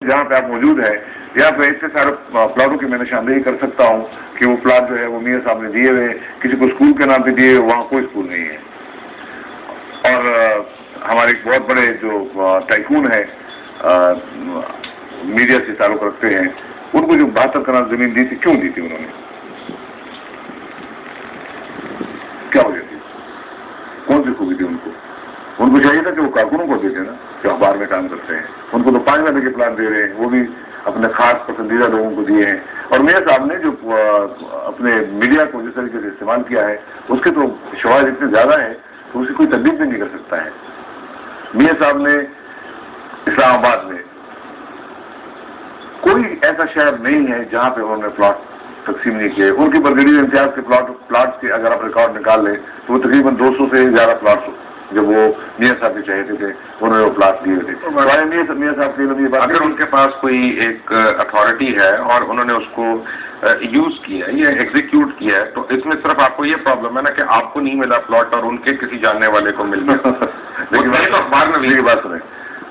جہاں پہ آپ موجود ہیں یہاں پہ اتنے سارے پلاٹوں کی میں نشاندہی کر سکتا ہوں کہ وہ پلاٹ جو ہے وہ میاں صاحب نے دیے ہوئے، کسی کو اسکول کے نام پہ دیے، وہاں کوئی اسکول نہیں ہے. اور ہمارے ایک بہت بڑے جو ٹائکون ہیں میڈیا سے تعلق رکھتے ہیں، ان کو جو 72 کنال زمین دی تھی، کیوں دی تھی انہوں نے؟ کیا وجہ تھی؟ کون سی خوبی تھی ان کو؟ ان کو چاہیے تھا کہ وہ کارکنوں کو دیتے نا جو اخبار میں کام کرتے ہیں. ان کو تو 5 مہینے کے پلان دے رہے ہیں، وہ بھی اپنے خاص پسندیدہ لوگوں کو دیے ہیں. اور میاں صاحب نے جو اپنے میڈیا کو جس طریقے سے استعمال کیا ہے اس کے تو شواہد اتنے زیادہ ہیں تو اسے کوئی تبدیل بھی نہیں کر سکتا ہے. میاں صاحب نے اسلام آباد میں کوئی ایسا شہر نہیں ہے جہاں پہ انہوں نے پلاٹ تقسیم نہیں کیے. ان کی برگریز امتیاز کے پلاٹ کے اگر آپ ریکارڈ نکال لیں تو وہ تقریباً 200 سے زیادہ پلاٹس جب وہ میاں صاحب کے چاہتے تھے انہوں نے وہ پلاٹ دیے تھے. میاں صاحب کی اگر ان کے پاس کوئی ایک اتھارٹی ہے اور انہوں نے اس کو یوز کیا ہے یا ایگزیکیوٹ کیا ہے تو اس میں صرف آپ کو یہ پرابلم ہے نا کہ آپ کو نہیں ملا پلاٹ اور ان کے کسی جاننے والے کو مل گیا. لیکن اخبار میں بھی بات سنیں،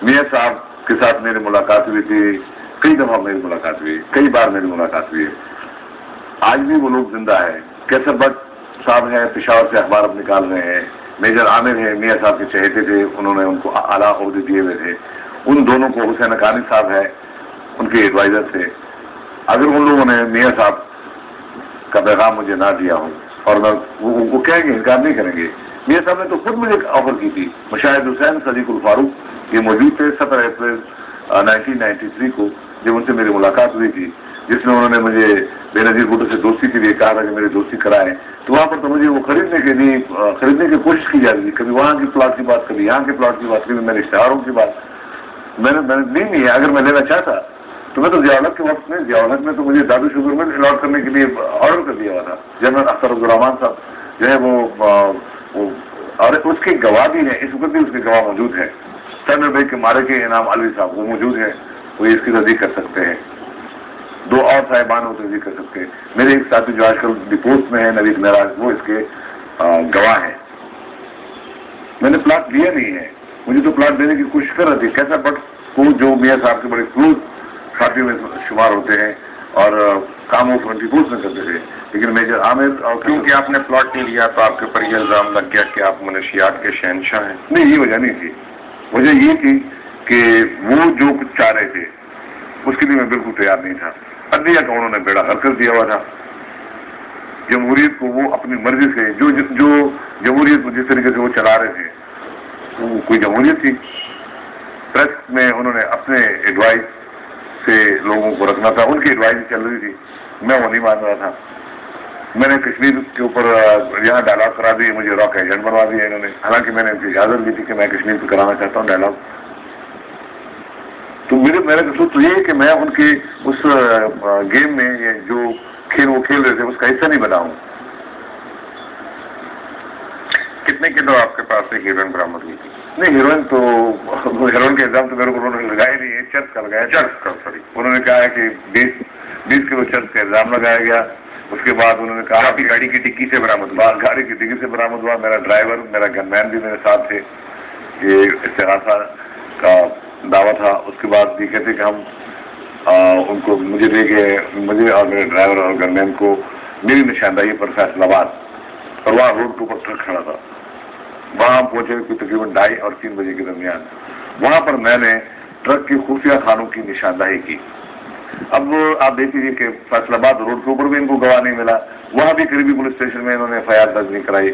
میاں صاحب کے ساتھ میری ملاقات ہوئی تھی، کئی دفعہ میری ملاقات ہوئی، کئی بار میری ملاقات ہوئی. آج بھی وہ لوگ زندہ ہیں. کیسر بٹ صاحب ہیں، پشاور سے اخبار اب نکال رہے ہیں. میجر عامر ہیں، میاں صاحب کے چہیتے تھے، انہوں نے ان کو اعلیٰ عہدے دیے ہوئے تھے. ان دونوں کو حسین حقانی صاحب ہے ان کے ایڈوائزر تھے. اگر ان لوگوں نے میاں صاحب کا پیغام مجھے نہ دیا ہوں اور میں وہ کہیں گے، انکار نہیں کریں گے. میاں صاحب نے تو خود مجھے آفر کی تھی. مشاہد حسین صدیق الفاروق یہ موجود تھے 17 اپریل 1993 کو جب ان سے میری ملاقات ہوئی تھی، جس میں انہوں نے مجھے بے نظیر بھٹو سے دوستی کے لیے کہا تھا کہ میری دوستی کرائیں. تو وہاں پر تو مجھے وہ خریدنے کی کوشش کی جا رہی تھی. کبھی وہاں کی پلاٹ کی بات، کبھی یہاں کے پلاٹ کی بات، کبھی میرے اشتہاروں کی بات. میں نے نہیں ہے. اگر میں لینا چاہتا تو میں تو ضیاء کے وقت میں ضیاء میں تو مجھے دادو شوگر میں الاٹ کرنے کے لیے آرڈر کر دیا ہوا تھا. جنرل اختر عبدالرحمان صاحب جو ہے وہ اور اس کے گواہ بھی ہیں، اس وقت بھی اس کے گواہ موجود ہیں. سینٹرل بینک کے مارے کے انعام علوی صاحب وہ موجود ہیں، وہ اس کی تصدیق کر سکتے ہیں. 2 اور صاحبان وہ تصدیق کر سکتے ہیں. میرے ایک ساتھی جو آج کل ڈپوسٹ میں ہے نوید معراج، وہ اس کے گواہ ہیں. میں نے پلاٹ لیا نہیں ہے. مجھے تو پلاٹ دینے کی کوشش کر رہے تھے. کیسا بٹ کو جو میاں صاحب کے بڑے کلوز ساتھیوں میں شمار ہوتے ہیں اور کام وہ 24 میں کرتے تھے. لیکن میجر عامر اور کیونکہ آپ نے پلاٹ نہیں لیا تو آپ کے اوپر یہ الزام لگ گیا کہ آپ منشیات کے شہنشاہ ہیں. نہیں، یہ وجہ نہیں تھی. وجہ یہ تھی کہ وہ جو کچھ چاہ رہے تھے اس کے لیے میں بالکل تیار نہیں تھا. عدلیہ کا انہوں نے بیڑا غرق کر دیا ہوا تھا. جمہوریت کو وہ اپنی مرضی سے جو جمہوریت کو جس طریقے سے وہ چلا رہے تھے وہ کوئی جمہوریت تھی. پریس میں انہوں نے اپنے ایڈوائز سے لوگوں کو رکھنا تھا. ان کی ایڈوائز چل رہی تھی، میں وہ نہیں مان رہا تھا. میں نے کشمیر کے اوپر یہاں ڈائلاگ کرا دیے، مجھے راک ایجنٹ بنوا دیا انہوں نے. حالانکہ میں نے ان کی اجازت دی تھی کہ میں کشمیر پہ کرانا چاہتا ہوں ڈائلاگ. تو میرا قصور تو یہ ہے کہ میں ان کے اس گیم میں جو کھیل وہ کھیل رہے تھے اس کا حصہ نہیں بنا ہوں. کتنے کلو آپ کے پاس سے ہیروئن برآمد ہوئی تھی؟ نہیں، ہیروئن کا الزام تو میرے کو انہوں نے لگایا نہیں ہے. چرس کا لگایا. چرس کا سوری انہوں نے کہا ہے کہ 20 کلو چرس کا الزام لگایا گیا. اس کے بعد انہوں نے کہا کہ گاڑی کی ڈگی سے برآمد ہوا. گاڑی کی ڈگی سے برآمد ہوا. میرا ڈرائیور، میرا گن مین بھی میرے ساتھ تھے. یہ استغاثہ کا دعویٰ تھا. اس کے بعد یہ کہتے کہ ہم ان کو مجھے لے گئے، مجھے اور میرے ڈرائیور اور گن مین کو میری نشاندہی پر فیصل آباد، اور وہاں روڈ کے اوپر ٹرک کھڑا تھا. وہاں پہنچے کوئی تقریباً 2:30 اور 3 بجے کے درمیان. وہاں پر میں نے ٹرک کی خفیہ خانوں کی نشاندہی کی. اب آپ دیکھ لیجیے کہ فیصل آباد روڈ کے اوپر بھی ان کو گواہ نہیں ملا. وہاں بھی قریبی پولیس اسٹیشن میں انہوں نے FIR درج نہیں کرائی.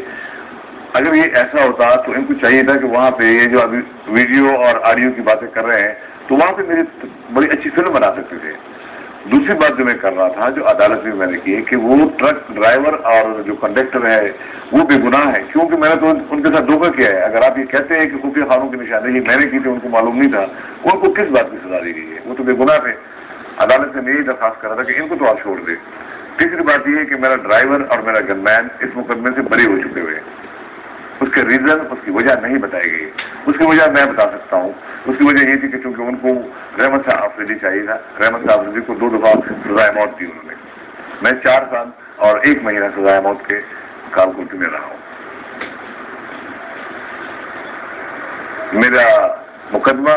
اگر یہ ایسا ہوتا تو ان کو چاہیے تھا کہ وہاں پہ یہ جو ابھی ویڈیو اور آڈیو کی باتیں کر رہے ہیں تو وہاں پہ میری بڑی اچھی فلم بنا سکتے تھے. دوسری بات جو میں کر رہا تھا، جو عدالت میں نے کی، کہ وہ ٹرک ڈرائیور اور جو کنڈکٹر ہے وہ بے گناہ ہے، کیونکہ میں نے تو ان کے ساتھ دھوکہ کیا ہے. اگر آپ یہ کہتے ہیں کہ خفیہ خانوں کی نشاندہی میں نے کی تھی، ان کو معلوم نہیں تھا، ان کو کس بات کی سزا دی گئی ہے؟ وہ تو بے گناہ تھے. عدالت نے یہی درخواست کرا تھا کہ ان کو تو آپ چھوڑ دیں. تیسری بات یہ ہے کہ میرا ڈرائیور اور میرا گن مین اس مقدمے سے بری ہو چکے ہوئے. اس کے ریزن، اس کی وجہ نہیں بتائی گئی. اس کی وجہ میں بتا سکتا ہوں. اس کی وجہ یہ تھی کہ چونکہ ان کو رحمت صاحب آفریدی چاہیے تھا. رحمت صاحب آفریدی کو 2 دفعہ سزائے موت دی انہوں نے. میں 4 سال اور 1 مہینہ سزائے موت کے کارکردگی میں رہا ہوں. میرا مقدمہ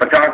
50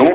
2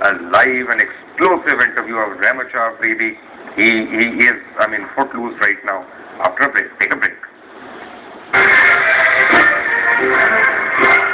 a live and explosive interview of Rahmat Shah Afridi. He is, I mean, footloose right now. After a break, take a break.